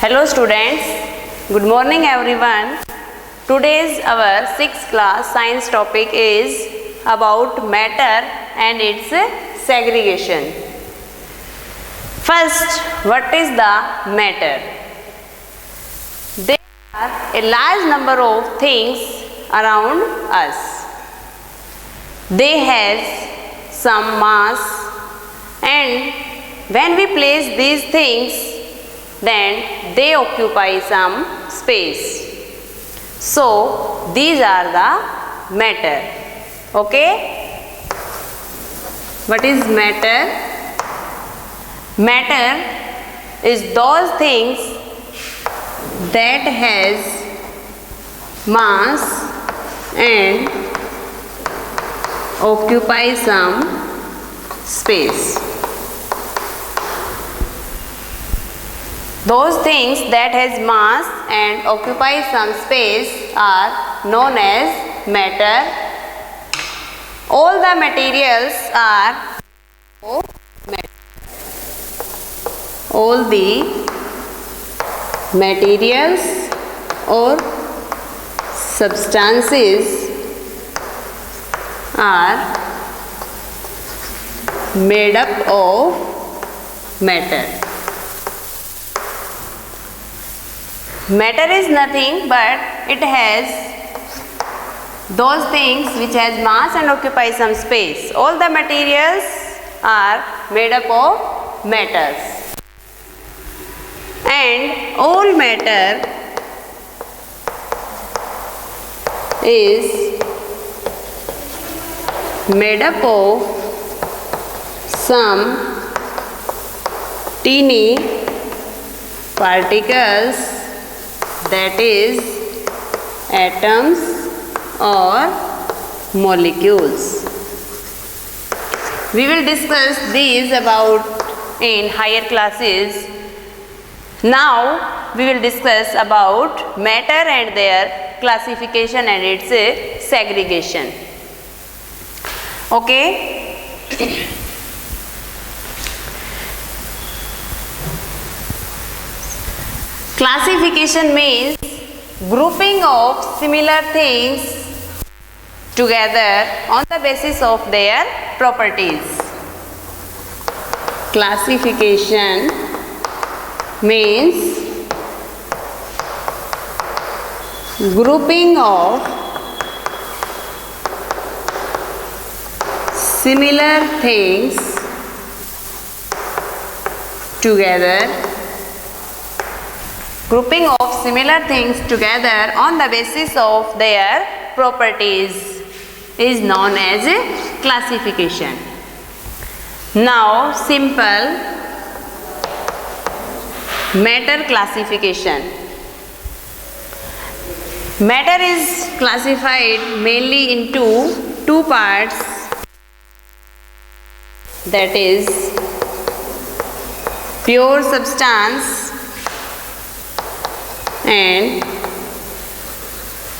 Hello students, good morning everyone. Today's our 6th class science topic is about matter and its segregation. First, what is the matter? There are a large number of things around us. They have some mass, and when we place these things, then they occupy some space. So these are the matter. Okay? What is matter? Matter is those things that has mass and occupy some space. Those things that has mass and occupy some space are known as matter. All the materials are matter. All the materials or substances are made up of matter. Matter is nothing but it has those things which has mass and occupy some space. All the materials are made up of matters. And all matter is made up of some teeny particles, that is atoms or molecules. We will discuss these about in higher classes. Now we will discuss about matter and their classification and its segregation. Okay? Classification means grouping of similar things together on the basis of their properties. Classification means grouping of similar things together. Grouping of similar things together on the basis of their properties is known as classification. Now, simple matter classification. Matter is classified mainly into two parts, that is pure substance and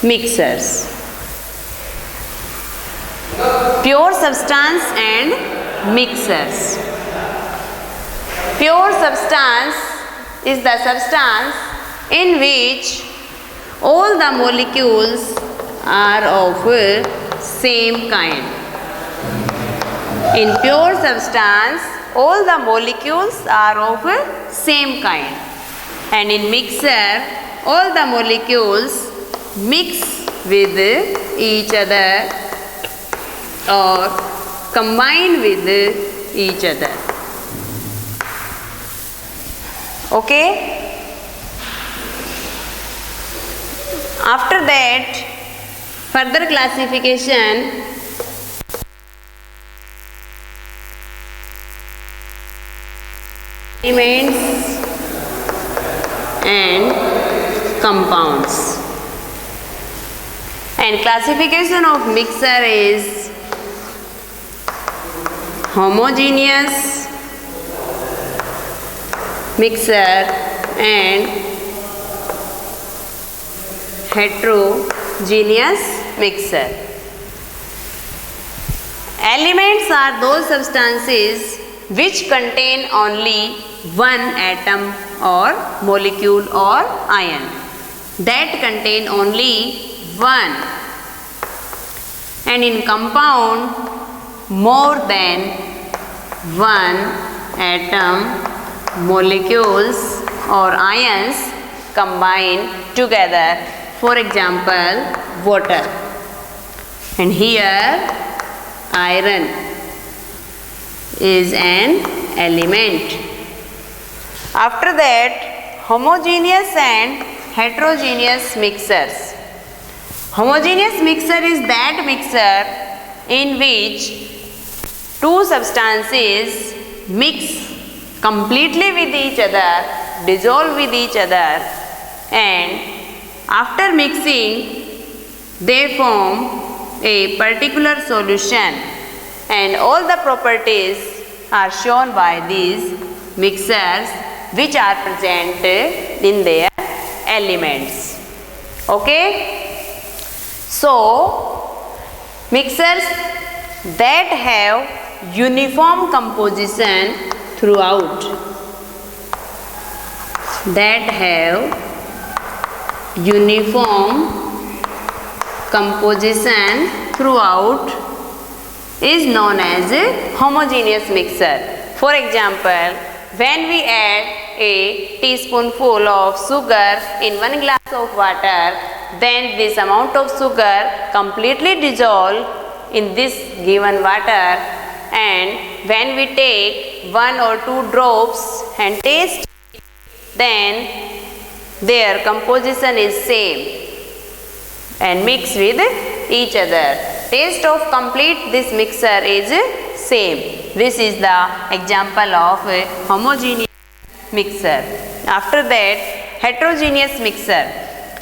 mixers. Pure substance and mixers. Pure substance is the substance in which all the molecules are of same kind. In pure substance, all the molecules are of same kind. And in mixer, all the molecules mix with each other or combine with each other. Okay? After that, further classification elements and compounds. And classification of mixer is homogeneous mixer and heterogeneous mixer. Elements are those substances which contain only one atom or molecule or ion. That contain only one. And in compound, more than one atom, molecules or ions combine together. For example, water. And here iron is an element. After that, homogeneous and heterogeneous mixers. Homogeneous mixer is that mixer in which two substances mix completely with each other, dissolve with each other, and after mixing they form a particular solution, and all the properties are shown by these mixers which are present in their elements. Okay? So, mixers that have uniform composition throughout, that have uniform composition throughout is known as a homogeneous mixer. For example, when we add a teaspoonful of sugar in 1 glass of water, then this amount of sugar completely dissolve in this given water, and when we take 1 or 2 drops and taste, then their composition is same and mix with each other. Taste of complete this mixer is same. This is the example of a homogeneous mixer. After that, heterogeneous mixer.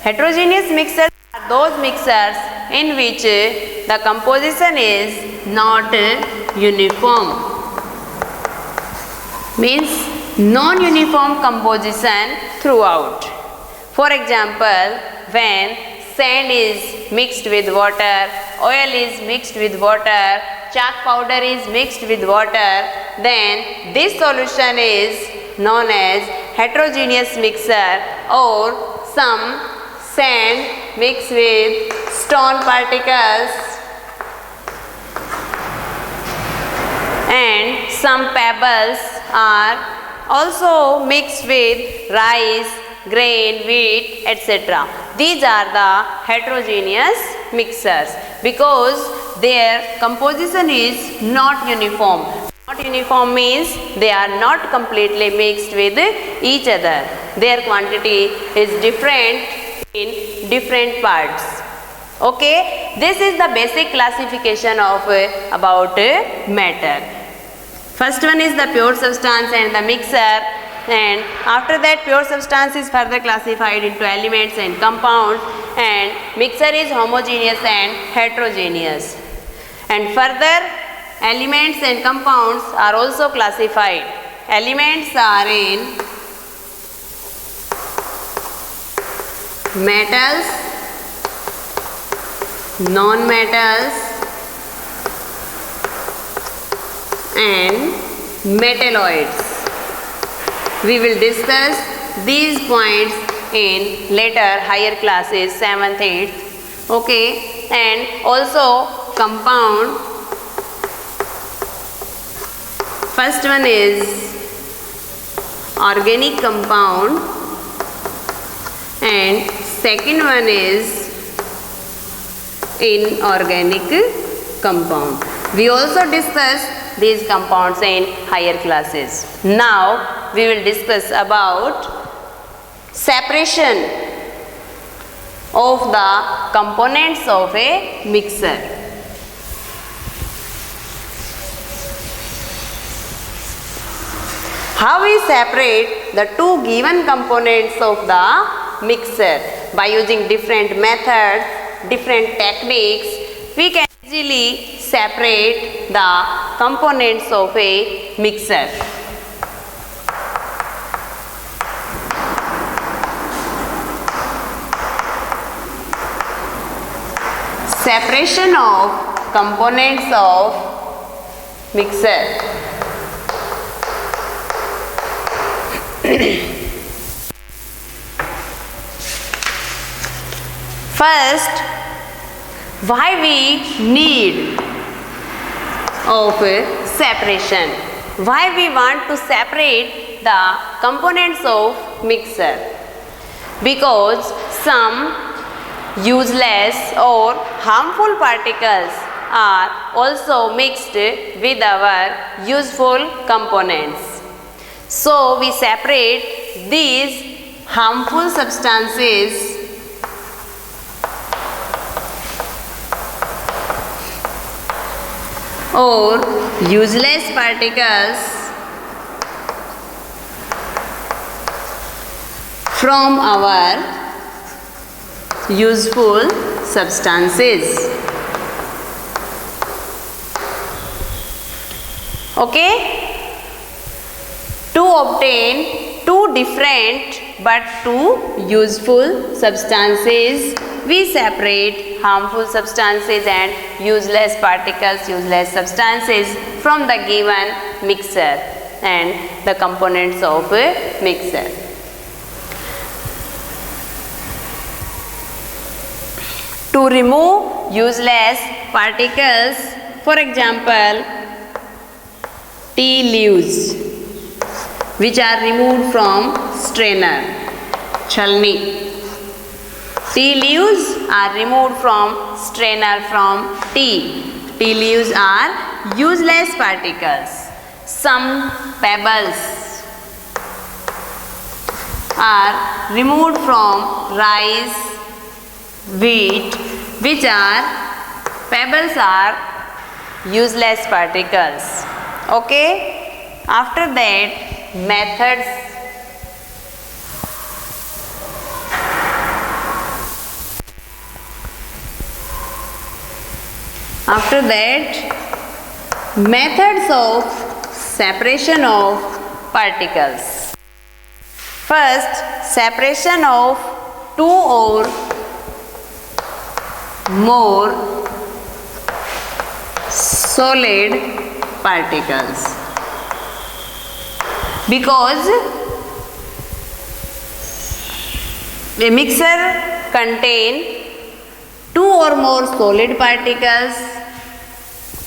Heterogeneous mixers are those mixers in which the composition is not uniform. Means non-uniform composition throughout. For example, when sand is mixed with water, oil is mixed with water, chalk powder is mixed with water, then this solution is known as heterogeneous mixer, or some sand mixed with stone particles and some pebbles are also mixed with rice, grain, wheat, etc. These are the heterogeneous mixers because their composition is not uniform. Not uniform means they are not completely mixed with each other. Their quantity is different in different parts. Okay, this is the basic classification of about matter. First one is the pure substance and the mixer, and after that pure substance is further classified into elements and compounds, and mixer is homogeneous and heterogeneous. And further elements and compounds are also classified. Elements are in metals, non-metals and metalloids. We will discuss these points in later higher classes, 7th, 8th. Okay, and also compound. First one is organic compound and second one is inorganic compound. We also discussed these compounds in higher classes. Now we will discuss about separation of the components of a mixer. How we separate the two given components of the mixer? By using different methods, different techniques, we can easily separate the components of a mixer. Separation of components of mixer. First, why we need of separation? Why we want to separate the components of mixer? Because some useless or harmful particles are also mixed with our useful components. So we separate these harmful substances or useless particles from our useful substances. Okay? To obtain two different but two useful substances, we separate harmful substances and useless particles, useless substances from the given mixer and the components of a mixer. To remove useless particles, for example, tea leaves which are removed from strainer, chalni. Tea leaves are removed from strainer from tea. Tea leaves are useless particles. Some pebbles are removed from rice, wheat, which are pebbles are useless particles. Okay? After that, methods. After that, methods of separation of particles. First, separation of two or more solid particles. Because a mixer contains two or more solid particles,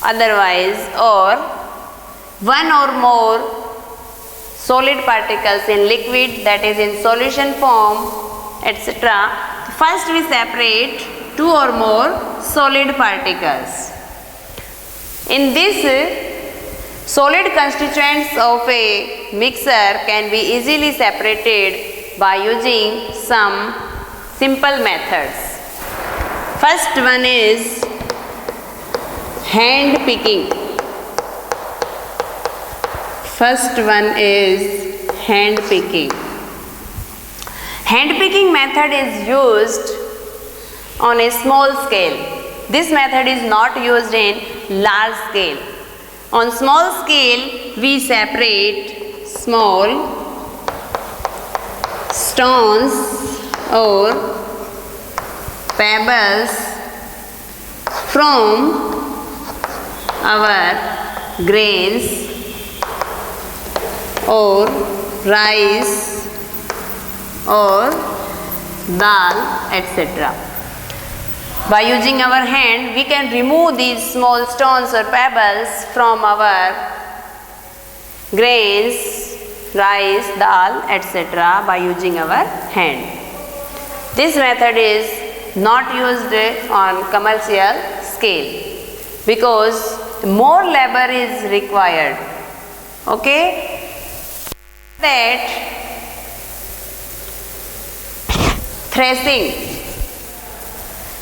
otherwise, or one or more solid particles in liquid, that is in solution form, etc. First we separate two or more solid particles. In this, solid constituents of a mixer can be easily separated by using some simple methods. First one is hand picking. First one is hand picking. Hand picking method is used on a small scale. This method is not used in large scale. On small scale, we separate small stones or pebbles from our grains or rice or dal, etc. By using our hand, we can remove these small stones or pebbles from our grains, rice, dal, etc. by using our hand. This method is not used on commercial scale because more labor is required. Okay? That threshing.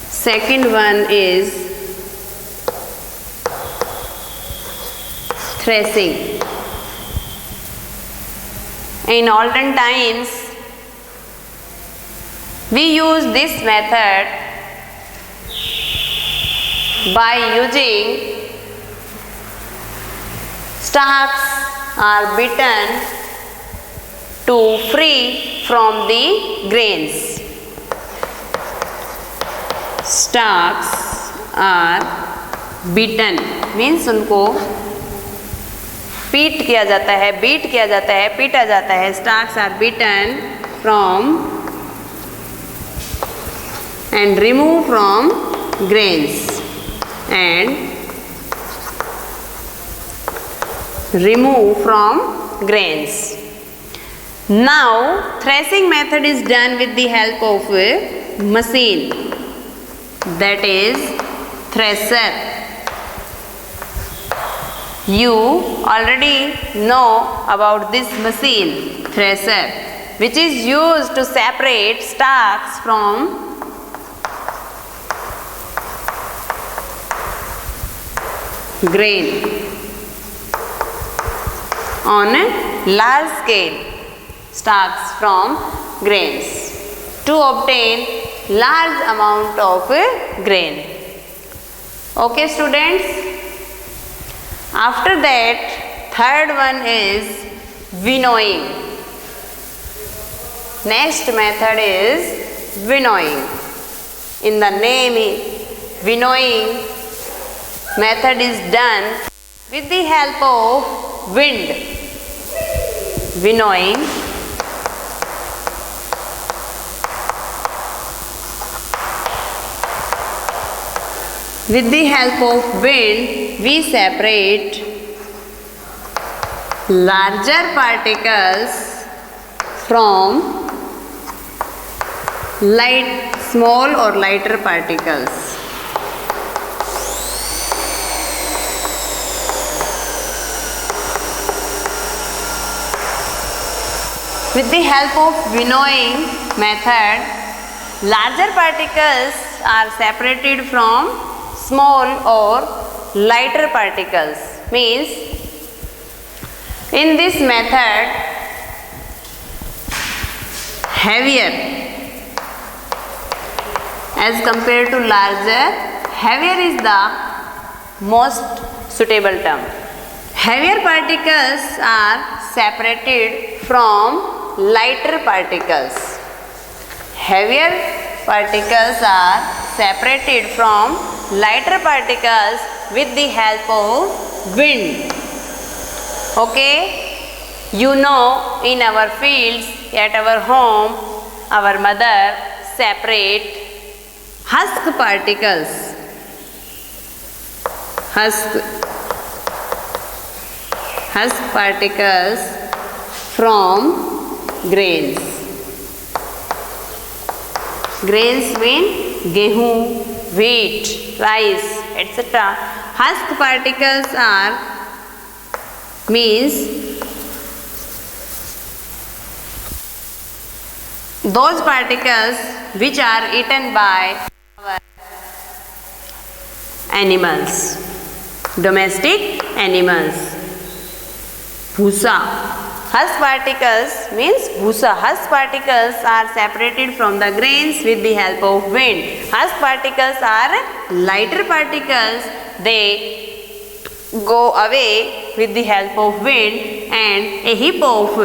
Second one is threshing. In olden times, we use this method by using stalks are beaten to free from the grains. Stalks are beaten means उनको पीट किया जाता है, beat किया जाता है, पीटा जाता है. Stalks are beaten from and removed from grains and remove from grains. Now threshing method is done with the help of a machine, that is thresher. You already know about this machine, thresher, which is used to separate stalks from grain on a large scale, stalks from grains, to obtain large amount of grain. Okay students, after that third one is winnowing. Next method is winnowing. In the name, winnowing method is done with the help of wind. Winnowing with the help of wind, we separate larger particles from small or lighter particles. With the help of winnowing method, larger particles are separated from small or lighter particles. Means in this method, heavier as compared to larger, heavier is the most suitable term. Heavier particles are separated from lighter particles. Heavier particles are separated from lighter particles with the help of wind. Okay, you know, in our fields, at our home, our mother separate husk particles. Husk particles from grains. Grains mean gehu, wheat, rice, etc. Husk particles are means those particles which are eaten by our animals, domestic animals. Bhusa. Husk particles means bhusa. Husk particles are separated from the grains with the help of wind. Husk particles are lighter particles. They go away with the help of wind, and a heap of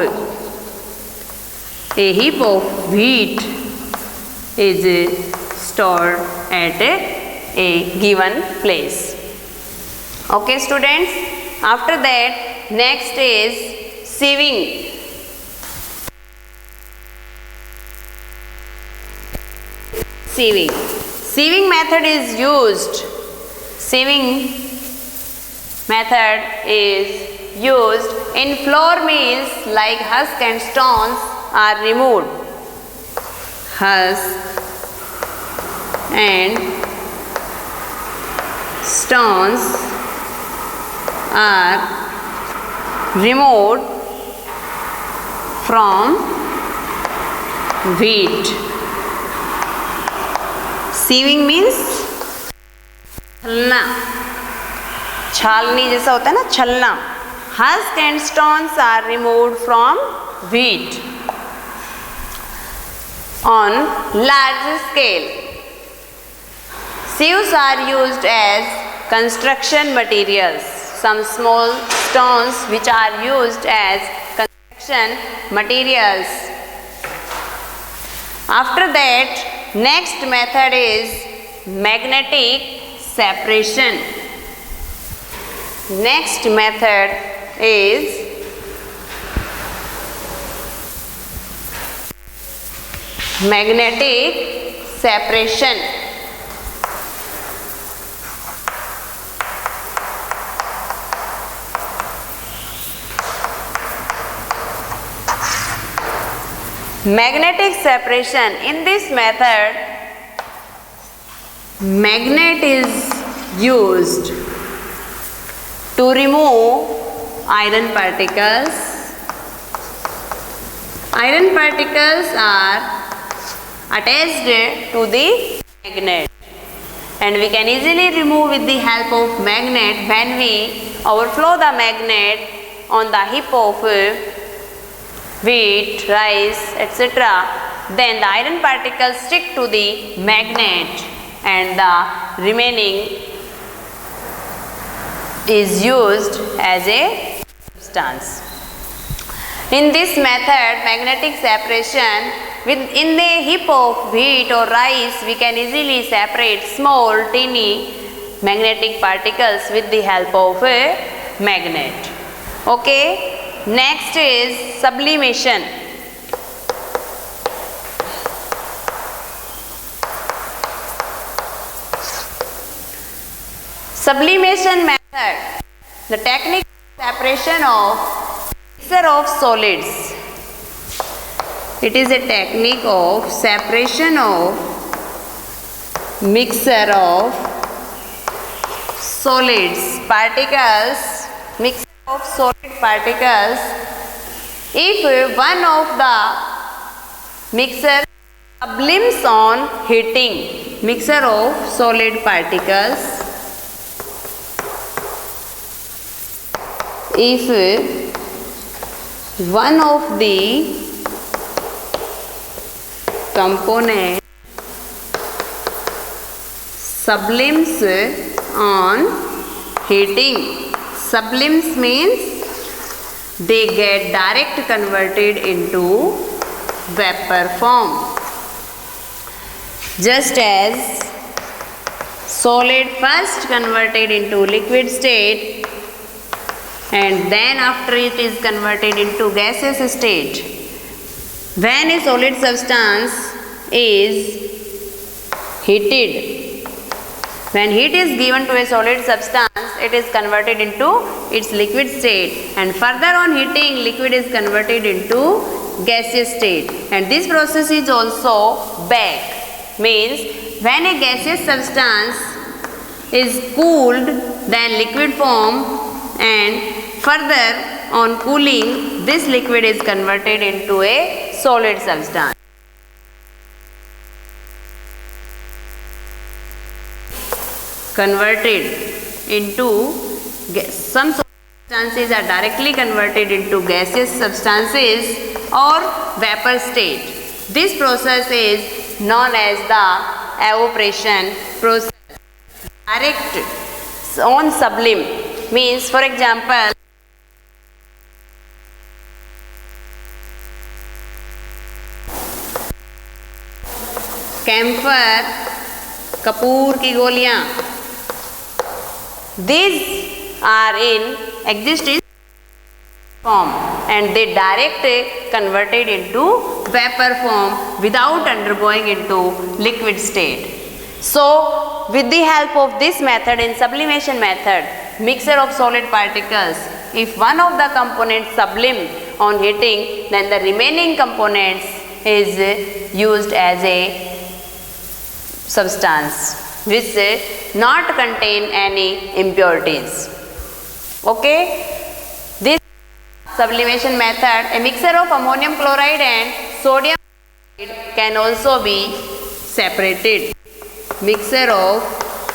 wheat is stored at a given place. Okay students, after that next is sieving. Sieving method is used. Sieving method is used in flour mills, like husk and stones are removed. Husk and stones are removed from wheat. Sieving means छलना, छालनी जैसा होता है ना, छलना. Husk and stones are removed from wheat. On large scale, sieves are used as construction materials. Some small stones which are used as construction materials. After that, next method is magnetic separation. Next method is magnetic separation. Magnetic separation. In this method, magnet is used to remove iron particles. Iron particles are attached to the magnet, and we can easily remove with the help of magnet when we overflow the magnet on the heap of wheat, rice, etc. Then the iron particles stick to the magnet and the remaining is used as a substance. In this method, magnetic separation, within the heap of wheat or rice, we can easily separate small teeny magnetic particles with the help of a magnet. Okay. Next is sublimation. Sublimation method. The technique of separation of mixture of solids. It is a technique of separation of mixture of solids, particles, mixture of solid particles. If one of the mixture sublimes on heating, mixture of solid particles, if one of the component sublimes on heating. Sublimes means they get direct converted into vapor form. Just as solid first converted into liquid state and then after it is converted into gaseous state. When a solid substance is heated, when heat is given to a solid substance, it is converted into its liquid state, and further on heating, liquid is converted into gaseous state. And this process is also back, means when a gaseous substance is cooled, then liquid form, and further on cooling, this liquid is converted into a solid substance. Converted into some substances are directly converted into gaseous substances or vapor state. This process is known as the evaporation process. Direct on sublime means, for example, camphor, Kapoor की गोलियां, these are in existing form and they direct converted into vapor form without undergoing into liquid state. So with the help of this method, in sublimation method, mixture of solid particles, if one of the components sublime on heating, then the remaining components is used as a substance which not contain any impurities. Okay, this sublimation method, a mixture of ammonium chloride and sodium chloride can also be separated. Mixture of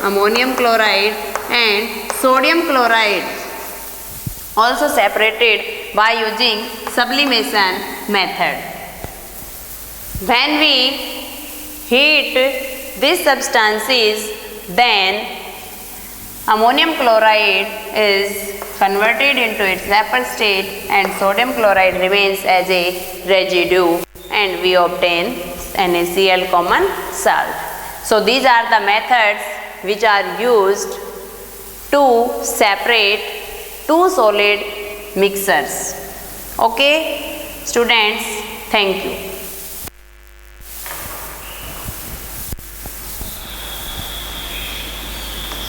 ammonium chloride and sodium chloride also separated by using sublimation method. When we heat these substances, then ammonium chloride is converted into its vapor state and sodium chloride remains as a residue and we obtain NaCl common salt. So these are the methods which are used to separate two solid mixers. Okay, students, thank you.